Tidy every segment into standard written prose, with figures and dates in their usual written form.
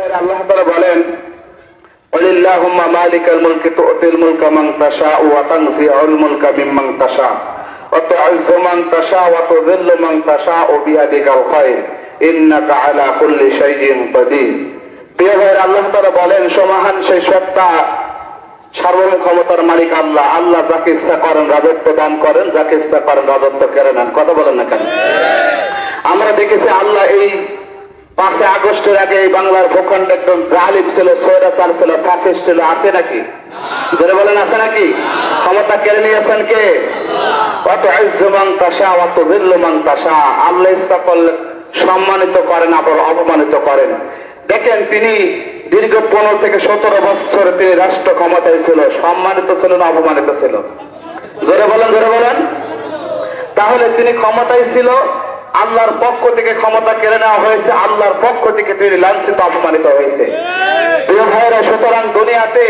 আল্লাহ তাআলা বলেন ওয়ালিল্লাহুম্মা মালিকাল মুলকি তু'তিল মুলকা মান তাশাউ ওয়া তানজিউল মুলকা মিম্মান তাশাউ ওয়া তু'ইজ্জু মান তাশাউ ওয়া তুযিল্লু মান তাশাউ বিয়াদিকাল খায়র ইন্নাকা আলা কুল্লি শাইইন কাদির। প্রিয় ভাইরা, আল্লাহ তাআলা বলেন সমাহান সেই সত্তা, সার্বভৌম ক্ষমতার মালিক আল্লাহ। আল্লাহ যাকে ইচ্ছা করেন রাজত্ব দান করেন, যাকে ইচ্ছা করেন রাজত্ব কেড়ে নেন। কথা বলেন না কেন? আমরা দেখেছি আল্লাহ এই 5 আগস্টের আগে এই বাংলার ভূখণ্ড একদম জালিম ছিল, স্বৈরাচার ছিল, ফ্যাসিস্ট ছিল। আছে নাকি? যারা বলেন আছে নাকি? ক্ষমতা কেড়ে নিয়েছেন কে? অত ইজ্জু মান তাশা ওয়া তুযিল্লু মান তাশা। আল্লাহ ইচ্ছা করলে সম্মানিত করেন, আবার অপমানিত করেন। দেখেন, তিনি দীর্ঘ 15 থেকে 17 বছর তিনি রাষ্ট্র ক্ষমতায় ছিল। সম্মানিত ছিল না অপমানিত ছিল? জোরে বলেন, জোরে বলেন। তাহলে তিনি ক্ষমতায় ছিল, আল্লাহর পক্ষ থেকে ক্ষমতা কেড়ে নেওয়া হয়েছে, আল্লাহর পক্ষ থেকে তিনি লাঞ্ছিত অপমানিত হয়েছে। প্রিয় ভাইরা, সুতরাং দুনিয়াতে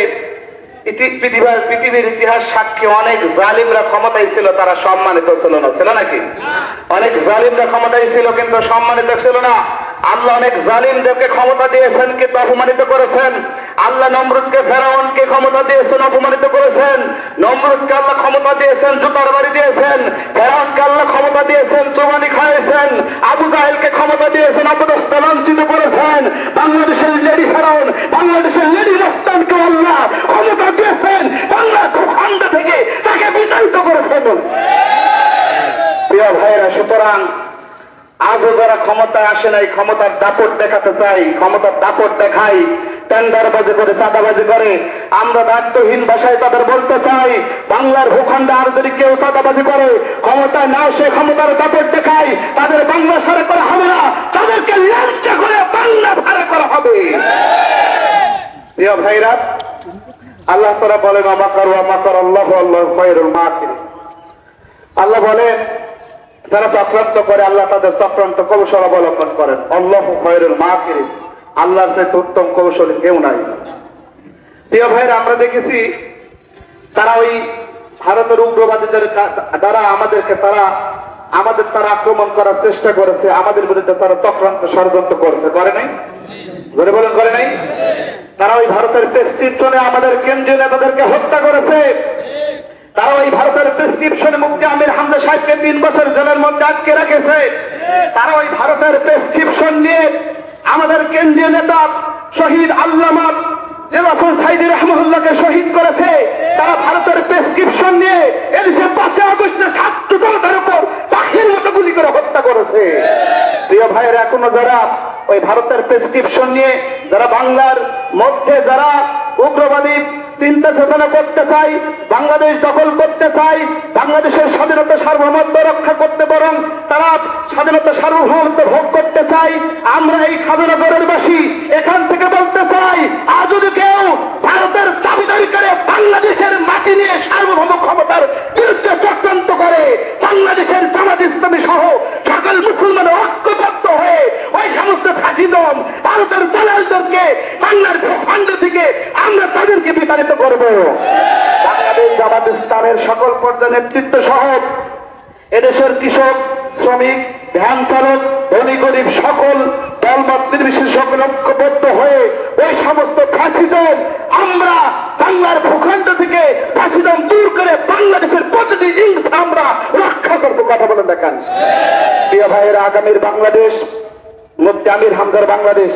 পৃথিবীর ইতিহাস সাক্ষী অনেক জালিমরা ক্ষমতায় ছিল, তারা সম্মানিত ছিল না। ছিল নাকি? অনেক জালিমরা ক্ষমতায় ছিল কিন্তু সম্মানিত ছিল না। আল্লাহ অনেক জালিমদেরকে ক্ষমতা দিয়েছেন কিন্তু অপমানিত করেছেন। আল্লাহ নমরুদকে, ফেরাউনকে ক্ষমতা দিয়েছেন, অপমানিত করেছেন। নমরুদকে আল্লাহ ক্ষমতা দিয়েছেন, জুতার বাড়ি দিয়েছেন। ফেরাউনকে আল্লাহ ক্ষমতা দিয়েছেন, চুবানি খাইয়েছেন। আবু জাহেলকে ক্ষমতা দিয়েছেন, অপদস্থ লাঞ্ছিত করেছেন। বাংলাদেশের লেডি ফেরাউন, বাংলাদেশের লেডি রাস্তানকে আল্লাহ ক্ষমতা দিয়েছেন, বাংলার ভূখণ্ড থেকে তাকে বিতাড়িত করেছেন। প্রিয় ভাইরা, সুতরাং আজও যারা ক্ষমতায় আসে নাই, ক্ষমতার দাপট দেখাতে চাই, ক্ষমতার দাপট দেখাই, টেন্ডারবাজি করে, চাঁদাবাজি করে, আমরা দায়িত্বহীন ভাষায় তাদের বলতে চাই, বাংলার ভূখণ্ডে আর যদি কেউ চাঁদাবাজি করে, ক্ষমতায় না সে ক্ষমতার দাপট দেখায়, তাদের বাংলা সারা করা হবে না, তাদেরকে লাঞ্ছা করে বাংলা ভাড়া করা হবে। প্রিয় ভাইরা, আল্লাহ তাআলা বলেন আমাকার ওয়া মাকার আল্লাহু আল্লাহু খায়রুল মাকিরিন। আল্লাহ বলেন যারা চক্রান্ত করে আল্লাহ তাদের চক্রান্ত কৌশল অবলম্বন করেন। আল্লাহু খায়রুল মাকিরিন, আল্লাহর চেয়ে উত্তম কৌশলী কেউ নাই। প্রিয় ভাইরা, আমরা দেখেছি তারা ওই ভারতের উগ্রবাদীদের দ্বারা আমাদের তারা আক্রমণ করার চেষ্টা করেছে, আমাদের বিরুদ্ধে তারা চক্রান্ত ষড়যন্ত্র করেছে। করে নাই? জোরে বলেন, করে নাই? তারা ওই ভারতের প্রেসক্রিপশনে আমাদের কেন্দ্রীয় নেতাদেরকে হত্যা করেছে। তারা ওই ভারতের প্রেসক্রিপশনে মুফতি আমির হামজা সাহেবকে 3 বছর জেলের মধ্যে আটকে রেখেছে। তারা ওই ভারতের প্রেসক্রিপশন নিয়ে আমাদের কেন্দ্রীয় নেতা শহীদ আল্লামা জেলাফর সাইদি রহমাতুল্লাহকে শহীদ করেছে। তারা ভারতের প্রেসক্রিপশন নিয়ে এদেশে 5 আগস্টে ছাত্র জনতার উপর পাখির মতো গুলি করে হত্যা করেছে। প্রিয় ভাইয়েরা, এখনো যারা ওই ভারতের প্রেসক্রিপশন নিয়ে যারা বাংলার মধ্যে যারা উগ্রবাদী চিন্তা চেতনা করতে চাই, বাংলাদেশ দখল করতে চাই, বাংলাদেশের স্বাধীনতা সার্বভৌমত্ব রক্ষা করতে, বরং তারা স্বাধীনতা সার্বভৌমত্ব ভোগ করতে চাই, আমরা এই খাজনগরের বাসী এখান থেকে বলতে চাই, আর যদি কেউ ভারতের চাবিদারি করে বাংলাদেশের মাটি নিয়ে সার্বভৌম ক্ষমতার বিরুদ্ধে চক্রান্ত করে, বাংলাদেশের জামাত ইসলামী সহ সকল মুসলমান ঐক্যবদ্ধ হয়ে ওই সমস্ত ফাঁসিদম ভারতের দালালদেরকে বাংলার ভূখণ্ড থেকে আমরা তাদেরকে বিতাড়িত করব। বাংলাদেশ জামাত ইসলামের সকল পর্যায়ের নেতৃত্ব সহ এদেশের কৃষক, শ্রমিক, ভ্যান চালক, ধনী গরিব সকল দলমত নির্বিশেষে সকল ঐক্যবদ্ধ হয়ে ওই সমস্ত ফাঁসিদম আমরা বাংলার ভূখণ্ড থেকে ফাঁসিদম দূর করে বাংলাদেশের প্রতিটি ইঞ্চ আমরা রক্ষা করব। কথা বলে দেখান। প্রিয় ভাইয়েরা, আগামীর বাংলাদেশ মুফতি আমির হামজার বাংলাদেশ,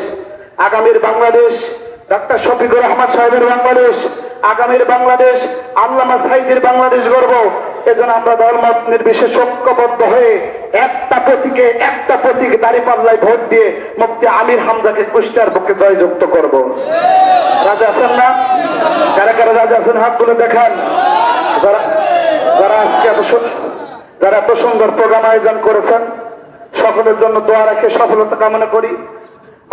আগামীর বাংলাদেশ ডক্টর শফিকুর রহমান সাহেবের বাংলাদেশ, আগামীর বাংলাদেশ আল্লামা সাইদির বাংলাদেশ গর্ব। এজন্য আমরা দলমত নির্বিশেষে ঐক্যবদ্ধ হয়ে একটা প্রতীক দাঁড়িপাল্লায় ভোট দিয়ে মুফতি আমির হামজাকে কুষ্টিয়ার বুকে জয়যুক্ত করব। রাজা আছেন না? কারা কারা রাজা আছেন? হাত তুলে দেখান। যারা আজকে যারা এত সুন্দর প্রোগ্রাম আয়োজন করেছেন, সকলের জন্য দোয়া রেখে সফলতা কামনা করি।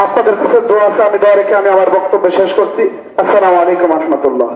আপনাদের কাছে দোয়া আছে, আমি দোয়া রেখে আমি আমার বক্তব্য শেষ করছি। আসসালামু আলাইকুম ওয়া রাহমাতুল্লাহ।